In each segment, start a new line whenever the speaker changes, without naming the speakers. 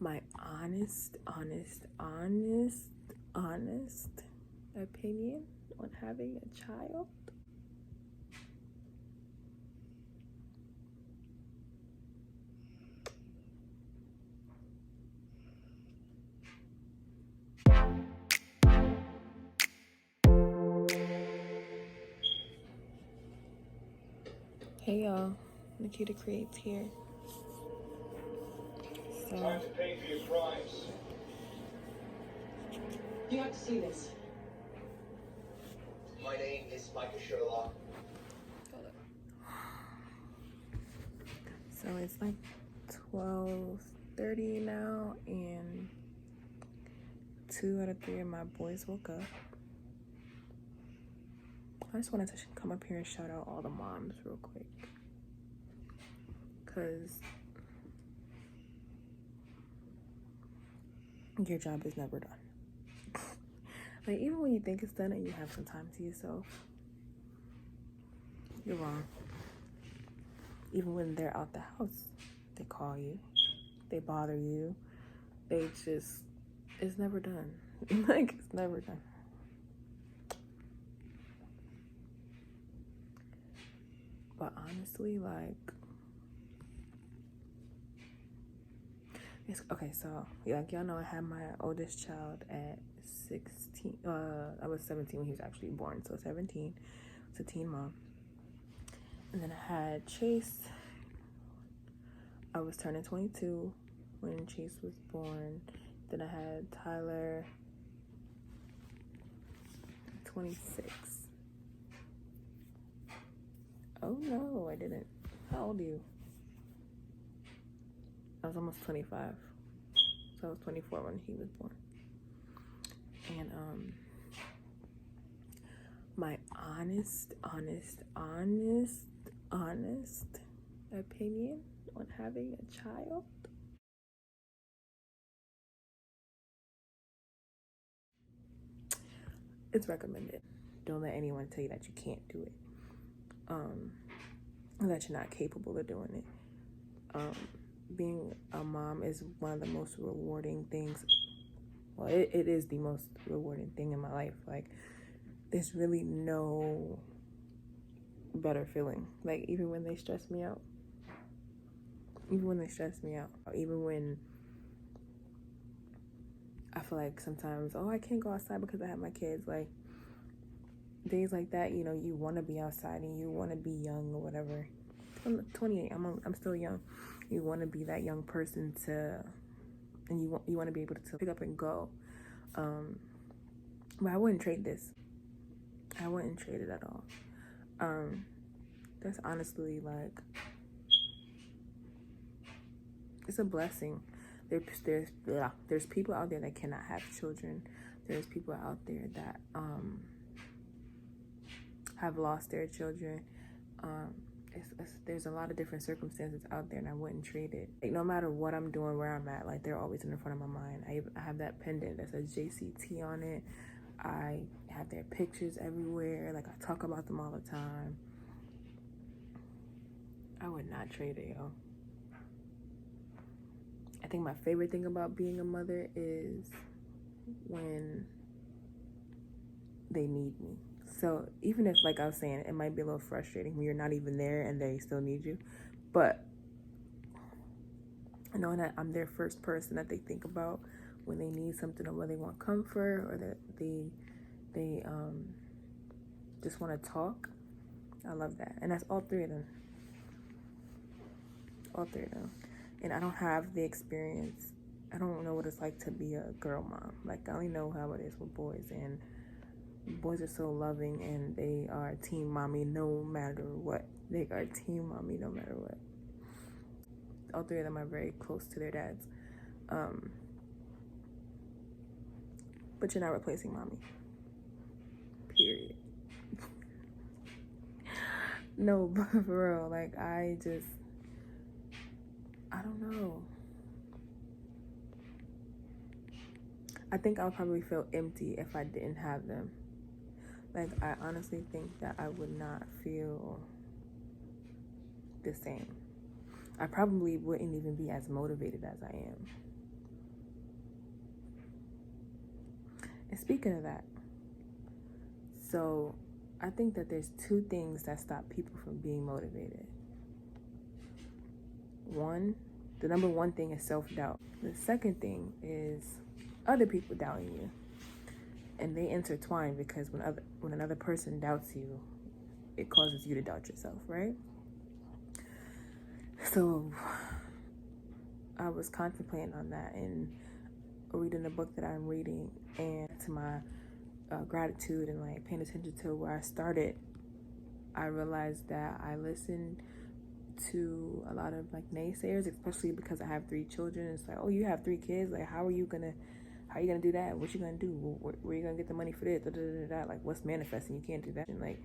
my honest opinion on having a child. Hey y'all, Nikita Creates here.
Time to pay for your crimes.
You have to see this.
My name is Michael Sherlock.
Hold up. So it's like 12:30 now, and 2 out of 3 of my boys woke up. I just wanted to come up here and shout out all the moms real quick, because your job is never done. Like, even when you think it's done and you have some time to yourself, you're wrong. Even when they're out the house, they call you, they bother you, it's never done. Like, it's never done. But honestly, like, okay, so like y'all know, I had my oldest child at 16. I was 17 when he was actually born, so 17. It's a teen mom. And then I had Chase. I was turning 22 when Chase was born. Then I had Tyler, 26. Oh no, I didn't. How old are you? I was almost 25. So I was 24 when he was born. And my honest opinion on having a child. It's recommended. Don't let anyone tell you that you can't do it. That you're not capable of doing it. Being a mom is one of the most rewarding things. Well, it is the most rewarding thing in my life. Like, there's really no better feeling. Like, even when they stress me out, even when I feel like sometimes, I can't go outside because I have my kids. Like, days like that, you know, you want to be outside and you want to be young or whatever. I'm 28. I'm still young. You want to be that young person and you want to be able to pick up and go. But I wouldn't trade this. I wouldn't trade it at all. That's honestly, like, it's a blessing. There's people out there that cannot have children. There's people out there that have lost their children. There's a lot of different circumstances out there, and I wouldn't trade it. Like, no matter what I'm doing, where I'm at, like, they're always in the front of my mind. I have that pendant that says JCT on it. I have their pictures everywhere. Like, I talk about them all the time. I would not trade it, yo. I think my favorite thing about being a mother is when they need me. So even if, like I was saying, it might be a little frustrating when you're not even there and they still need you, but knowing that I'm their first person that they think about when they need something, or when they want comfort, or that they just want to talk, I love that. And that's all 3 of them. And I don't have the experience. I don't know what it's like to be a girl mom. Like, I only know how it is with boys, and boys are so loving, and they are team mommy no matter what. All 3 of them are very close to their dads. But you're not replacing mommy. Period. No, but for real, like, I don't know. I think I would probably feel empty if I didn't have them. Like, I honestly think that I would not feel the same. I probably wouldn't even be as motivated as I am. And speaking of that, so I think that there's two things that stop people from being motivated. One, the number one thing is self-doubt. The second thing is other people doubting you. And they intertwine because when another person doubts you, it causes you to doubt yourself, right? So I was contemplating on that and reading the book that I'm reading, and to my gratitude and like paying attention to where I started, I realized that I listened to a lot of like naysayers, especially because I have 3 children. It's like, oh, you have 3 kids, like how are you gonna do that? What you gonna do? Where are you gonna get the money for this? Like, what's manifesting? You can't do that. And like,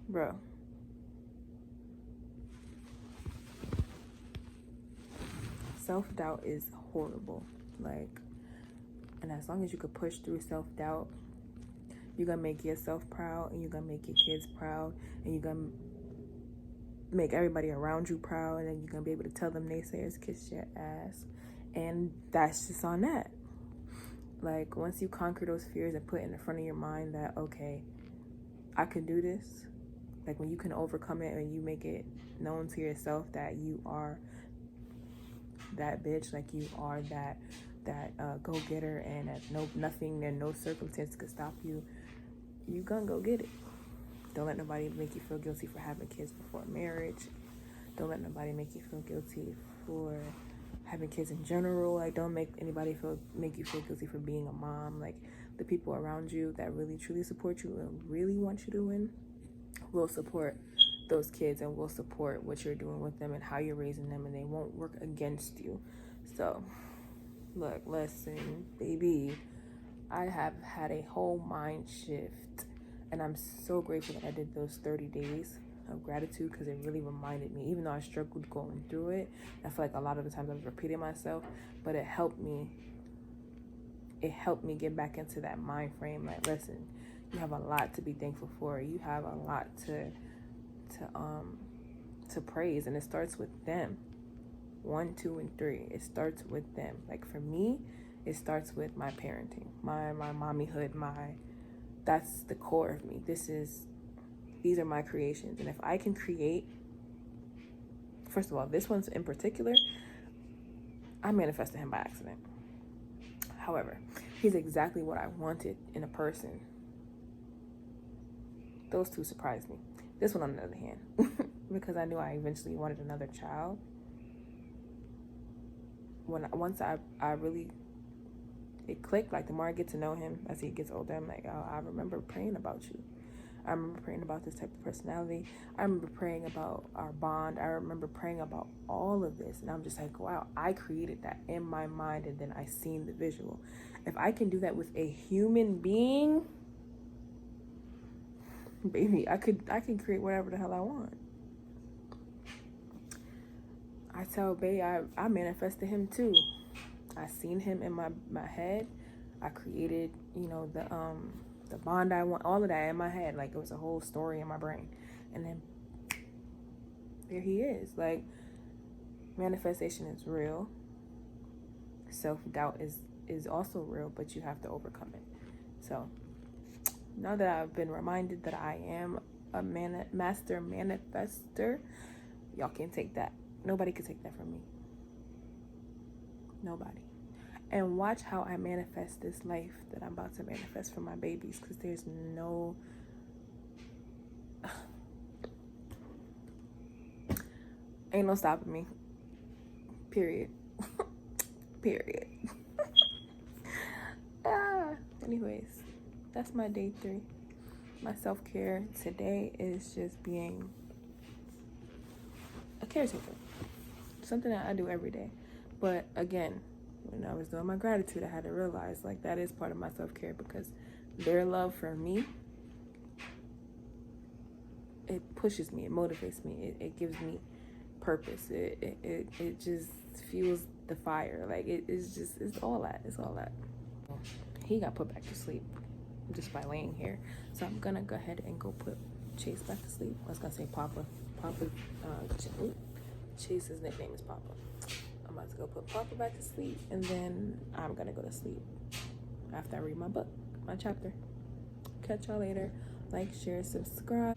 bro, self-doubt is horrible. Like, and as long as you could push through self-doubt, you're gonna make yourself proud, and you're gonna make your kids proud, and you're gonna make everybody around you proud, and then you're gonna be able to tell them naysayers kiss your ass. And that's just on that. Like, once you conquer those fears and put in the front of your mind that, okay, I can do this, like when you can overcome it and you make it known to yourself that you are that bitch, like you are that go-getter, and that nothing and no circumstance could stop you, you gonna go get it. Don't let nobody make you feel guilty for having kids before marriage. Don't let nobody make you feel guilty for having kids in general. Like, don't make anybody make you feel guilty for being a mom. Like, the people around you that really truly support you and really want you to win will support those kids and will support what you're doing with them and how you're raising them, and they won't work against you. So look, listen, baby, I have had a whole mind shift, and I'm so grateful that I did those 30 days of gratitude, because it really reminded me, even though I struggled going through it, I feel like a lot of the times I was repeating myself, but it helped me get back into that mind frame. Like, listen, you have a lot to be thankful for. You have a lot to praise, and it starts with them. 1, 2, and 3. It starts with them. Like, for me, it starts with my parenting, my mommyhood, that's the core of me. These are my creations. And if I can create, first of all, this one's in particular, I manifested him by accident. However, he's exactly what I wanted in a person. Those 2 surprised me. This one, on the other hand, because I knew I eventually wanted another child. Once I really, it clicked. Like, the more I get to know him as he gets older, I'm like, oh, I remember praying about you. I remember praying about this type of personality. I remember praying about our bond. I remember praying about all of this. And I'm just like, wow, I created that in my mind, and then I seen the visual. If I can do that with a human being, baby, I can create whatever the hell I want. I tell Bae, I manifested him too. I seen him in my head. I created, the bond I want, all of that in my head. Like, it was a whole story in my brain. And then there he is. Like, manifestation is real. Self-doubt is also real, but you have to overcome it. So now that I've been reminded that I am a master manifester, y'all can't take that. Nobody can take that from me. Nobody. And watch how I manifest this life that I'm about to manifest for my babies, because there's no... ain't no stopping me. Period. Period. Anyways, that's my day 3. My self-care today is just being a caretaker. Something that I do every day. But again, when I was doing my gratitude, I had to realize, like, that is part of my self-care, because their love for me, it pushes me, it motivates me, it gives me purpose, it just fuels the fire. Like, it's all that. He got put back to sleep just by laying here, so I'm gonna go ahead and go put Chase back to sleep. I was gonna say Papa. Chase's nickname is Papa. I'm about to go put Papa back to sleep, and then I'm gonna go to sleep. after I read my book, my chapter. Catch y'all later. Like, share, subscribe.